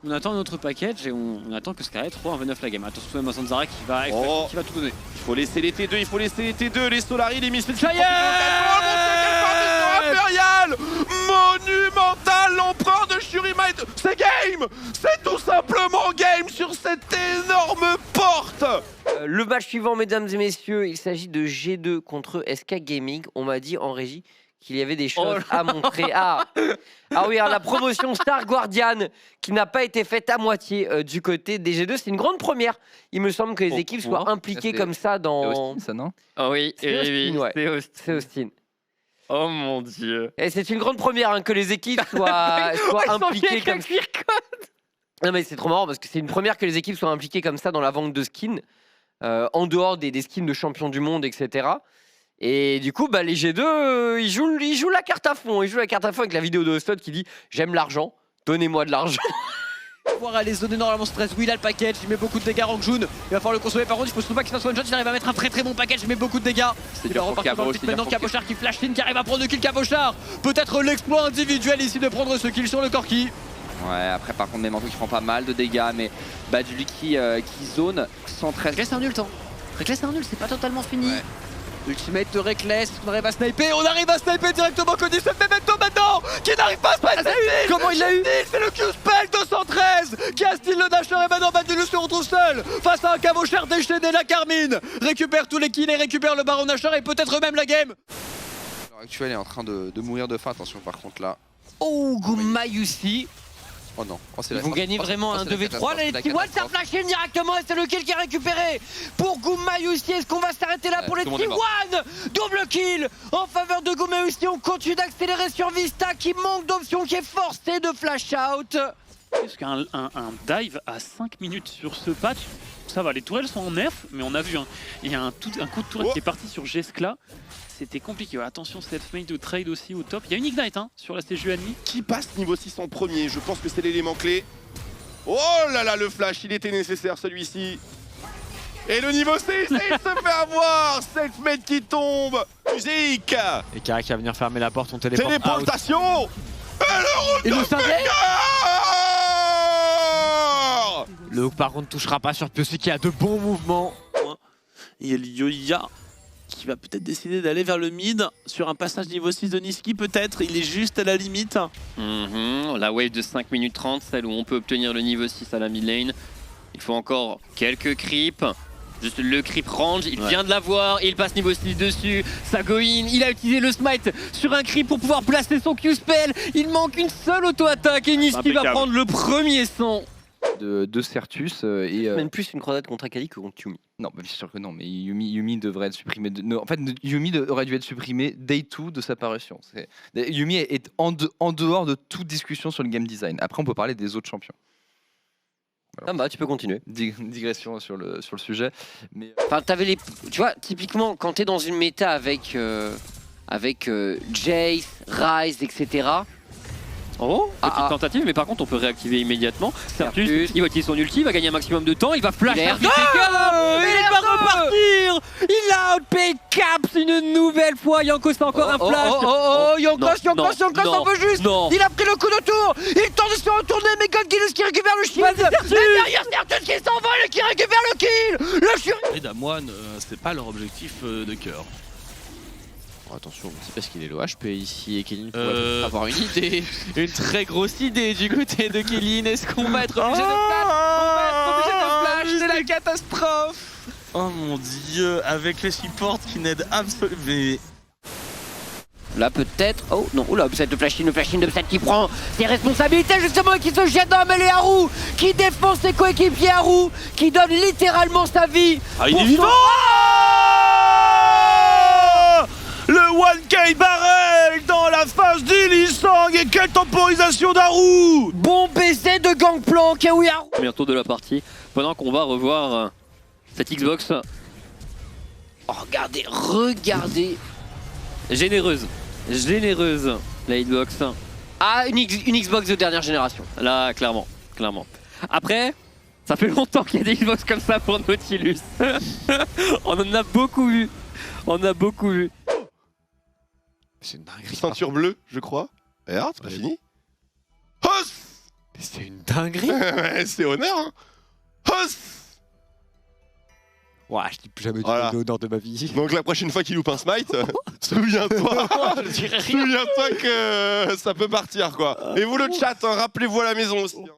On attend un autre package et on attend que Scarlet re-1v9 la game. Attention même à Zanzara qui va tout donner. Il faut laisser les T2, il faut laisser les T2, les Solari, les Misfits. Ça y est, Impérial monumental, l'empereur de Shurimite. C'est game. C'est tout simplement game sur cette énorme porte. Le match suivant, mesdames et messieurs, il s'agit de G2 contre SK Gaming. On m'a dit en régie qu'il y avait des choses à montrer. Ah oui, la promotion Star Guardian qui n'a pas été faite à moitié du côté des G2. C'est une grande première. Il me semble que les équipes soient impliquées comme ça dans... C'est Austin, ça, non? Ah oui, c'est Austin, ouais. c'est Austin. C'est Austin. Oh mon dieu. Et c'est une grande première hein, que les équipes soient impliquées comme ça. Non mais c'est trop marrant parce que c'est une première que les équipes soient impliquées comme ça dans la vente de skins, en dehors des skins de champions du monde, etc. Et du coup, les G2, ils jouent la carte à fond. Ils jouent la carte à fond avec la vidéo de Hostot qui dit « J'aime l'argent, donnez-moi de l'argent ». Pouvoir aller zoner normalement stress. Oui, il a le package, il met beaucoup de dégâts en June. Il va falloir le consommer. Par contre, il faut surtout pas qu'il fasse one shot. Il arrive à mettre un très bon package, il met beaucoup de dégâts. C'est Il va repartir dans le pit maintenant. Cabochard qui flash in, qui arrive à prendre le kill. Cabochard, peut-être l'exploit individuel ici de prendre ce kill sur le Corki. Ouais, après par contre Memento qui prend pas mal de dégâts, mais Baduli qui zone 113. Reckless c'est un nul temps. Reckless c'est un nul, c'est pas totalement fini. Ouais. Ultimate de Reckless, on arrive à sniper, directement Cody Sun Memento maintenant qui n'arrive pas à se passer. Comment il l'a eu? C'est le Q-Spell 213 qui a style le Dasher et maintenant Badulus se retrouve seul face à un Cabochard déchaîné. La Carmine récupère tous les kills et récupère le Baron Dasher et peut-être même la game. L'heure actuelle est en train de mourir de faim, attention par contre là. Oh, Gumayusi. Oh non, Ils vont gagner vraiment un 2v3. Là, les T1, ça flash in directement et c'est le kill qui est récupéré pour Gumayusi. Est-ce qu'on va s'arrêter là pour les T1? Double kill en faveur de Gumayusi. On continue d'accélérer sur Vista qui manque d'options, qui est forcé de flash out. Parce qu'un dive à 5 minutes sur ce patch, ça va, les tourelles sont en nerf, mais on a vu, il y a un coup de tourelle qui est parti sur Geskla. C'était compliqué. Attention, self-made de trade aussi au top. Il y a une ignite sur la CGU ennemie. Qui passe niveau 6 en premier? Je pense que c'est l'élément clé. Oh là là, le flash, il était nécessaire celui-ci. Et le niveau 6, il se fait avoir. Self-made qui tombe. Musique. Et Kara qui va venir fermer la porte, on téléporte. Téléportation. Et le route Le hook par contre touchera pas sur Piossi qui a de bons mouvements. Il y a Lyoya qui va peut-être décider d'aller vers le mid sur un passage niveau 6 de Niski peut-être, il est juste à la limite. La wave de 5 minutes 30, celle où on peut obtenir le niveau 6 à la mid lane. Il faut encore quelques creeps. Juste le creep range, il vient de l'avoir, il passe niveau 6 dessus, ça go in, il a utilisé le smite sur un creep pour pouvoir placer son Q-spell. Il manque une seule auto-attaque et Niski va prendre le premier son. De Certus et... Même plus une grenade contre Akali que contre Yumi. Non, bien sûr que non, mais Yumi devrait être supprimé. En fait, Yumi aurait dû être supprimé day 2 de sa parution. Yumi est en dehors de toute discussion sur le game design. Après, on peut parler des autres champions. Voilà. Tu peux continuer. Digression sur le sujet. Mais... Enfin, tu vois, typiquement, quand t'es dans une méta avec Jace, Ryze, etc. Oh, petite tentative, mais par contre on peut réactiver immédiatement. Certus, il va utiliser son ulti, il va gagner un maximum de temps, il va flash. Il va repartir. Il a outpay Caps une nouvelle fois. Yankos c'est encore un flash. Yankos un peu juste. Il a pris le coup de tour. Il tente de se retourner, mais Godgilus qui récupère le shield. Et derrière Certus qui s'envole et qui récupère le kill. Le Shuri. Et Damwon, c'est pas leur objectif de cœur. Attention, c'est parce qu'il est low HP ici et Kellyn pourrait avoir une idée, une très grosse idée du côté de Kellyn. Est-ce qu'on va être obligé de flash? On va être obligé de flash, c'est la catastrophe. Oh mon dieu, avec les supports qui n'aident absolument. Là peut-être, oh non, oula, Upset de flash in de Upset qui prend ses responsabilités justement et qui se jette dans la mêlée Haru, qui défend ses coéquipiers Haru, qui donne littéralement sa vie. Ah il est vivant. Le 1K barrel dans la face d'Ilisang et quelle temporisation d'Haru! Bon baiser de Gangplank, et oui Haru. Premier tour de la partie, pendant qu'on va revoir cette Xbox. Oh, regardez. Généreuse, la Xbox. Ah, une Xbox de dernière génération. Là, clairement. Après, ça fait longtemps qu'il y a des Xbox comme ça pour Nautilus. On en a beaucoup vu. C'est une dinguerie. Ceinture bleue, je crois. Et c'est pas fini. C'est une dinguerie. Ouais, c'est honneur. Hein. Hos. Ouah, je dis plus jamais du Voilà. honneur de ma vie. Donc la prochaine fois qu'il loupe un smite, souviens-toi que ça peut partir quoi. Et vous le chat, hein, rappelez-vous à la maison aussi. Hein.